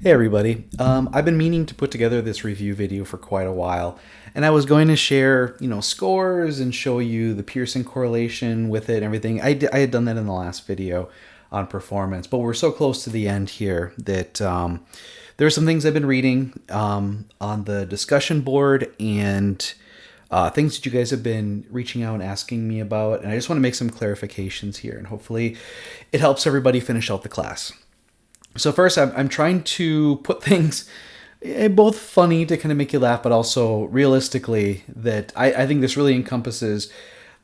Hey everybody. I've been meaning to put together this review video for quite a while, and I was going to share, scores and show you the Pearson correlation with it and everything. I had done that in the last video on performance, but we're so close to the end here that there are some things I've been reading on the discussion board and things that you guys have been reaching out and asking me about, and I just want to make some clarifications here, and hopefully it helps everybody finish out the class. So first, I'm trying to put things both funny to kind of make you laugh, but also realistically that I think this really encompasses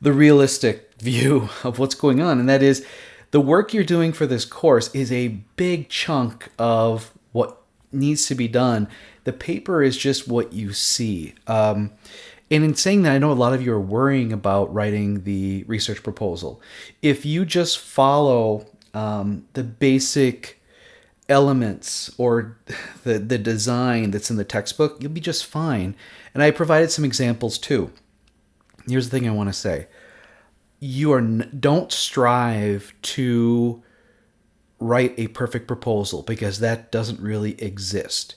the realistic view of what's going on. And that is the work you're doing for this course is a big chunk of what needs to be done. The paper is just what you see. And in saying that, I know a lot of you are worrying about writing the research proposal. If you just follow the basic elements or the design that's in the textbook, you'll be just fine. And I provided some examples too. Here's the thing I want to say. Don't strive to write a perfect proposal because that doesn't really exist.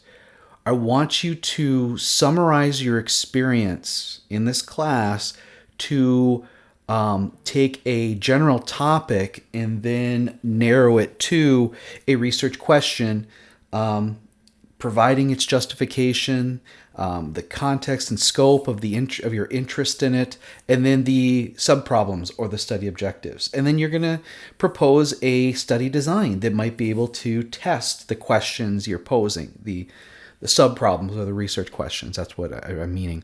I want you to summarize your experience in this class to take a general topic and then narrow it to a research question, providing its justification, the context and scope of of your interest in it, and then the subproblems or the study objectives. And then you're going to propose a study design that might be able to test the questions you're posing, the subproblems or the research questions. That's what I'm meaning.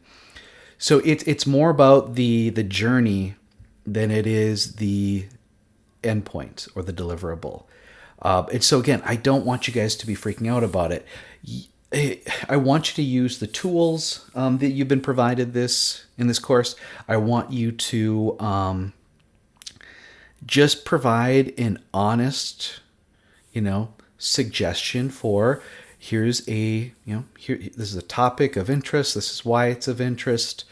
So it's more about the journey than it is the endpoint or the deliverable. And so again, I don't want you guys to be freaking out about it. I want you to use the tools that you've been provided in this course. I want you to just provide an honest, suggestion for this is a topic of interest. This is why it's of interest.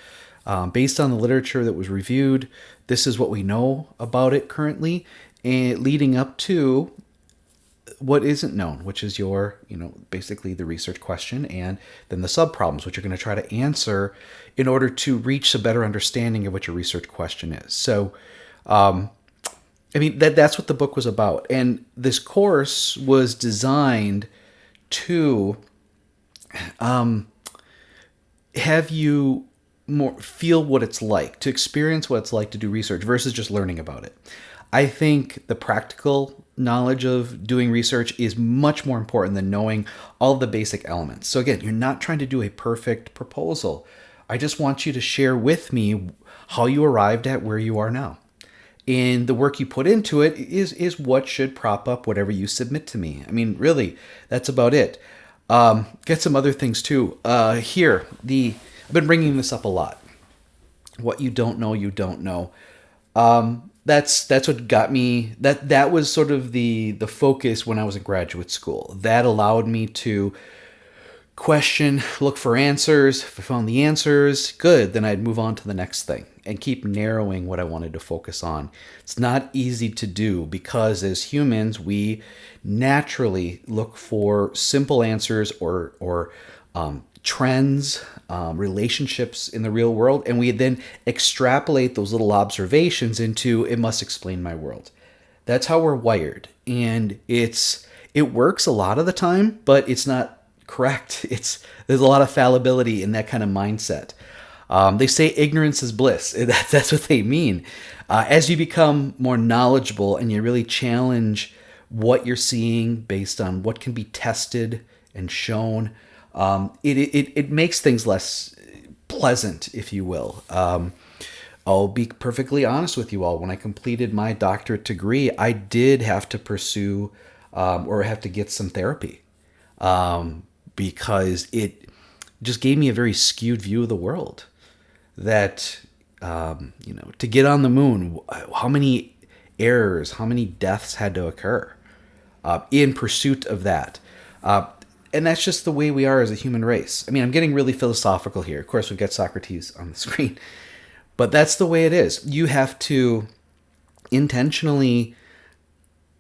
Based on the literature that was reviewed, this is what we know about it currently, and leading up to what isn't known, which is your, basically the research question, and then the subproblems, which you're going to try to answer in order to reach a better understanding of what your research question is. So, that's what the book was about. And this course was designed to have you feel what it's like, to experience what it's like to do research versus just learning about it. I think the practical knowledge of doing research is much more important than knowing all the basic elements. So again, you're not trying to do a perfect proposal. I just want you to share with me how you arrived at where you are now. And the work you put into it is what should prop up whatever you submit to me. Really, that's about it. Get some other things too. I've been bringing this up a lot. What you don't know, you don't know. That's what got me. That was sort of the focus when I was in graduate school. That allowed me to question, look for answers. If I found the answers, good, then I'd move on to the next thing and keep narrowing what I wanted to focus on. It's not easy to do because as humans, we naturally look for simple answers or trends, relationships in the real world, and we then extrapolate those little observations into it must explain my world. That's how we're wired, and it works a lot of the time, but it's not correct. There's a lot of fallibility in that kind of mindset. They say ignorance is bliss. That's what they mean. As you become more knowledgeable and you really challenge what you're seeing based on what can be tested and shown, it makes things less pleasant, if you will. I'll be perfectly honest with you all. When I completed my doctorate degree, I did have to pursue or have to get some therapy because it just gave me a very skewed view of the world. That, to get on the moon, how many errors, how many deaths had to occur in pursuit of that. And that's just the way we are as a human race. I'm getting really philosophical here. Of course, we've got Socrates on the screen. But that's the way it is. You have to intentionally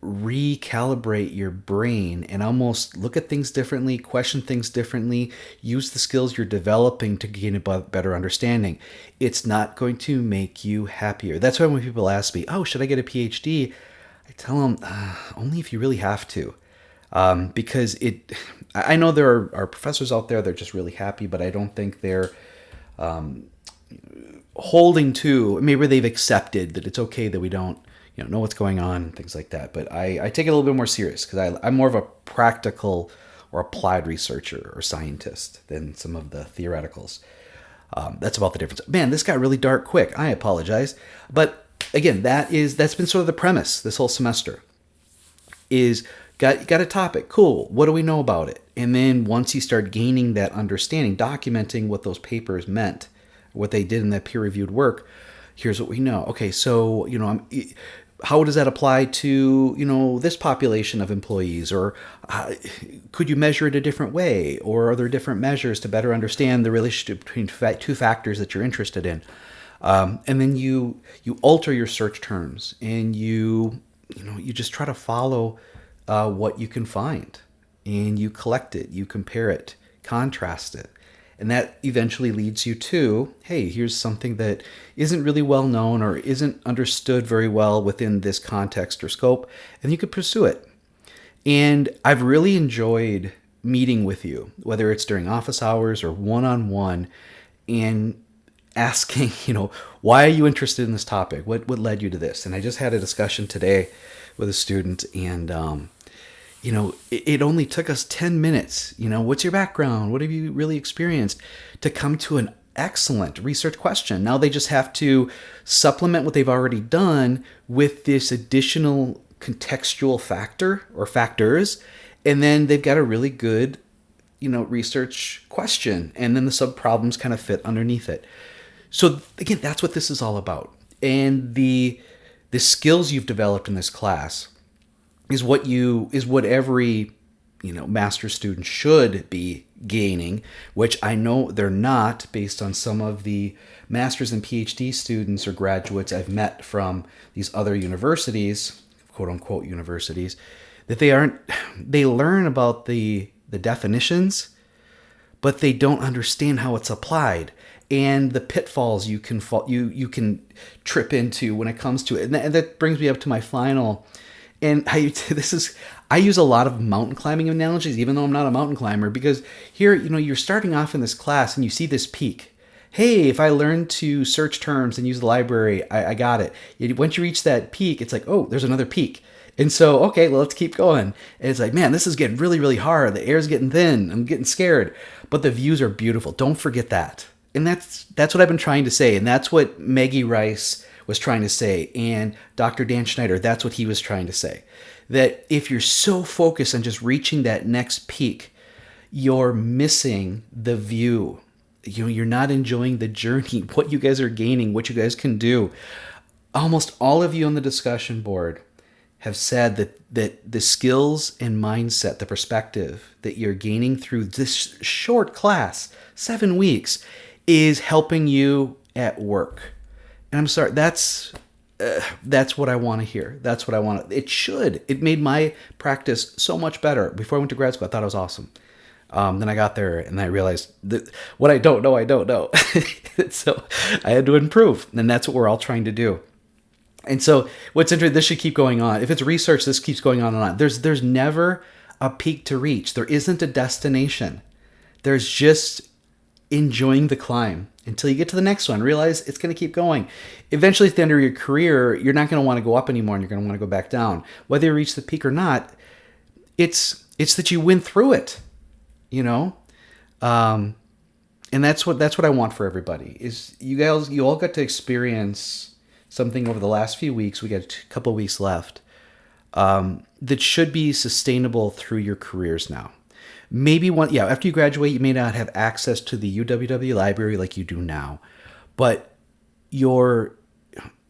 recalibrate your brain and almost look at things differently, question things differently, use the skills you're developing to gain a better understanding. It's not going to make you happier. That's why when people ask me, oh, should I get a PhD? I tell them, only if you really have to. Because I know there are professors out there that are just really happy, but I don't think they're holding to, maybe they've accepted that it's okay that we don't know what's going on and things like that. But I take it a little bit more serious because I'm more of a practical or applied researcher or scientist than some of the theoreticals. That's about the difference. Man, this got really dark quick. I apologize. But again, that's been sort of the premise this whole semester is got a topic. Cool. What do we know about it? And then once you start gaining that understanding, documenting what those papers meant, what they did in that peer-reviewed work, here's what we know. Okay, so, how does that apply to, this population of employees? Or could you measure it a different way? Or are there different measures to better understand the relationship between two factors that you're interested in? And then you alter your search terms and you just try to follow what you can find. And you collect it, you compare it, contrast it. And that eventually leads you to, hey, here's something that isn't really well known or isn't understood very well within this context or scope, and you could pursue it. And I've really enjoyed meeting with you, whether it's during office hours or one-on-one, and asking, why are you interested in this topic? What led you to this? And I just had a discussion today with a student, and it only took us 10 minutes. What's your background? What have you really experienced? To come to an excellent research question. Now they just have to supplement what they've already done with this additional contextual factor or factors. And then they've got a really good, research question. And then the sub-problems kind of fit underneath it. So again, that's what this is all about. And the skills you've developed in this class is what every master's student should be gaining, which I know they're not based on some of the master's and PhD students or graduates I've met from these other universities, quote unquote universities, that they learn about the definitions, but they don't understand how it's applied and the pitfalls you can trip into when it comes to it. And that brings me up to my final. And I use a lot of mountain climbing analogies, even though I'm not a mountain climber, because here, you're starting off in this class and you see this peak. Hey, if I learn to search terms and use the library, I got it. Once you reach that peak, it's like, oh, there's another peak. And so, okay, well, let's keep going. And it's like, man, this is getting really, really hard. The air's getting thin. I'm getting scared. But the views are beautiful. Don't forget that. And that's what I've been trying to say. And that's what Maggie Rice was trying to say, and Dr. Dan Schneider, that's what he was trying to say. That if you're so focused on just reaching that next peak, you're missing the view. You're not enjoying the journey, what you guys are gaining, what you guys can do. Almost all of you on the discussion board have said that the skills and mindset, the perspective that you're gaining through this short class, 7 weeks, is helping you at work. And I'm sorry, that's what I want to hear. That's what I want. It made my practice so much better. Before I went to grad school, I thought it was awesome. Then I got there and I realized that what I don't know, I don't know. So I had to improve. And that's what we're all trying to do. And so what's interesting, this should keep going on. If it's research, this keeps going on and on. There's never a peak to reach. There isn't a destination. There's just enjoying the climb until you get to the next one. Realize it's going to keep going. Eventually, at the end of your career, you're not going to want to go up anymore, and you're going to want to go back down. Whether you reach the peak or not, it's that you win through it, and that's what I want for everybody. Is you all got to experience something over the last few weeks. We got a couple of weeks left that should be sustainable through your careers now. Maybe after you graduate, you may not have access to the UWW library like you do now, but you're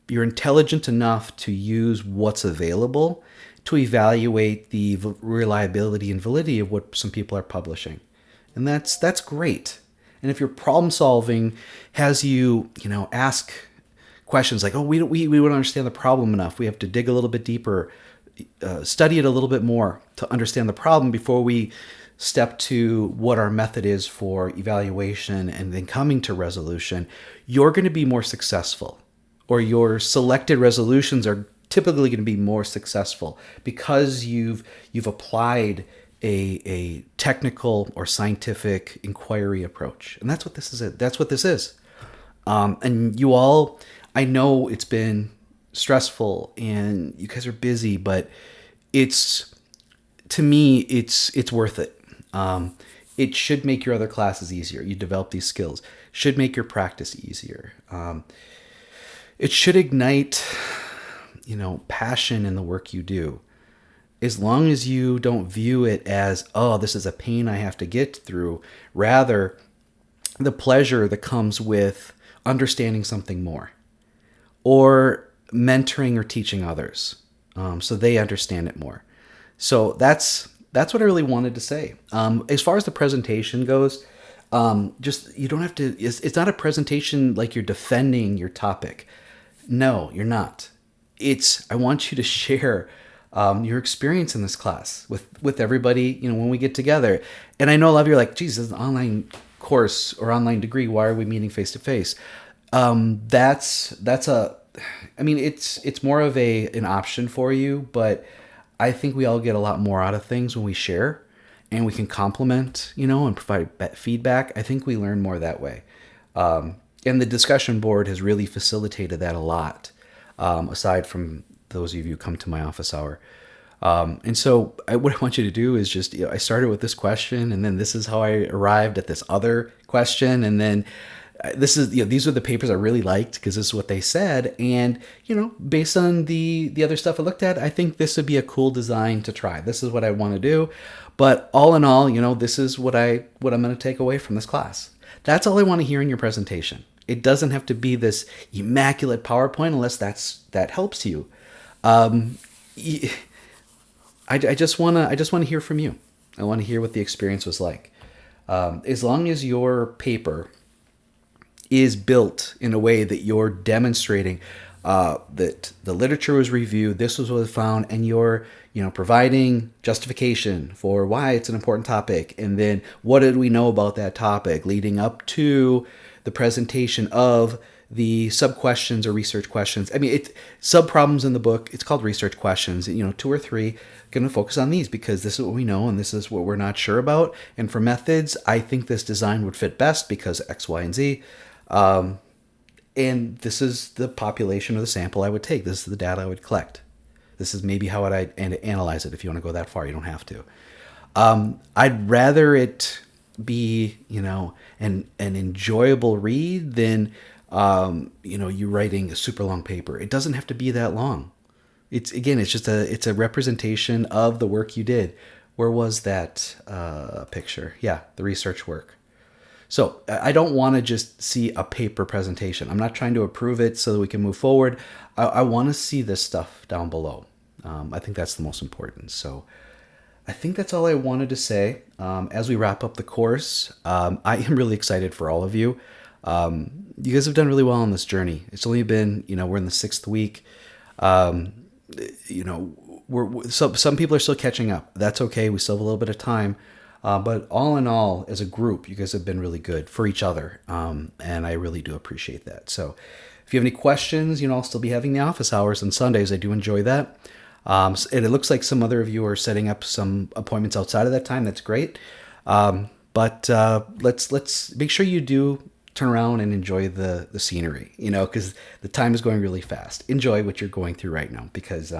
intelligent enough to use what's available to evaluate the reliability and validity of what some people are publishing. And that's great. And if your problem solving has you, ask questions like, oh, we don't understand the problem enough, we have to dig a little bit deeper, study it a little bit more to understand the problem before we step to what our method is for evaluation and then coming to resolution, you're going to be more successful, or your selected resolutions are typically going to be more successful because you've applied a technical or scientific inquiry approach. And that's what this is. That's what this is. And you all, I know it's been stressful and you guys are busy, but to me, it's worth it. It should make your other classes easier. You develop these skills. Should make your practice easier. It should ignite, passion in the work you do. As long as you don't view it as, oh, this is a pain I have to get through. Rather, the pleasure that comes with understanding something more, or mentoring or teaching others, so they understand it more. So that's what I really wanted to say. As far as the presentation goes, you don't have to. It's not a presentation like you're defending your topic. No, you're not. I want you to share your experience in this class with everybody. When we get together, and I know a lot of you are like, "Geez, this is an online course or online degree. Why are we meeting face to face?" It's more of an option for you, but I think we all get a lot more out of things when we share and we can compliment, and provide feedback. I think we learn more that way. And the discussion board has really facilitated that a lot, aside from those of you who come to my office hour. And so what I want you to do is just, I started with this question, and then this is how I arrived at this other question. And then these are the papers I really liked because this is what they said. And, based on the other stuff I looked at, I think this would be a cool design to try. This is what I want to do. But all in all, this is what I'm going to take away from this class. That's all I want to hear in your presentation. It doesn't have to be this immaculate PowerPoint unless that helps you. I just want to hear from you. I want to hear what the experience was like. As long as your paper is built in a way that you're demonstrating that the literature was reviewed, this was what was found, and you're providing justification for why it's an important topic, and then what did we know about that topic leading up to the presentation of the sub-questions or research questions. Sub-problems in the book, it's called research questions. 2 or 3, going to focus on these because this is what we know and this is what we're not sure about. And for methods, I think this design would fit best because X, Y, and Z. And this is the population or the sample I would take. This is the data I would collect. This is maybe how I'd analyze it. If you want to go that far, you don't have to. I'd rather it be, an enjoyable read than, you writing a super long paper. It doesn't have to be that long. It's a representation of the work you did. Where was that picture? Yeah, the research work. So I don't want to just see a paper presentation. I'm not trying to approve it so that we can move forward. I want to see this stuff down below. I think that's the most important. So I think that's all I wanted to say. As we wrap up the course, I am really excited for all of you. You guys have done really well on this journey. It's only been, we're in the 6th week. Some people are still catching up. That's okay. We still have a little bit of time. But all in all, as a group, you guys have been really good for each other. And I really do appreciate that. So if you have any questions, I'll still be having the office hours on Sundays. I do enjoy that. And it looks like some other of you are setting up some appointments outside of that time. That's great. But let's make sure you do turn around and enjoy the scenery, because the time is going really fast. Enjoy what you're going through right now because,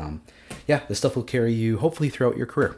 this stuff will carry you hopefully throughout your career.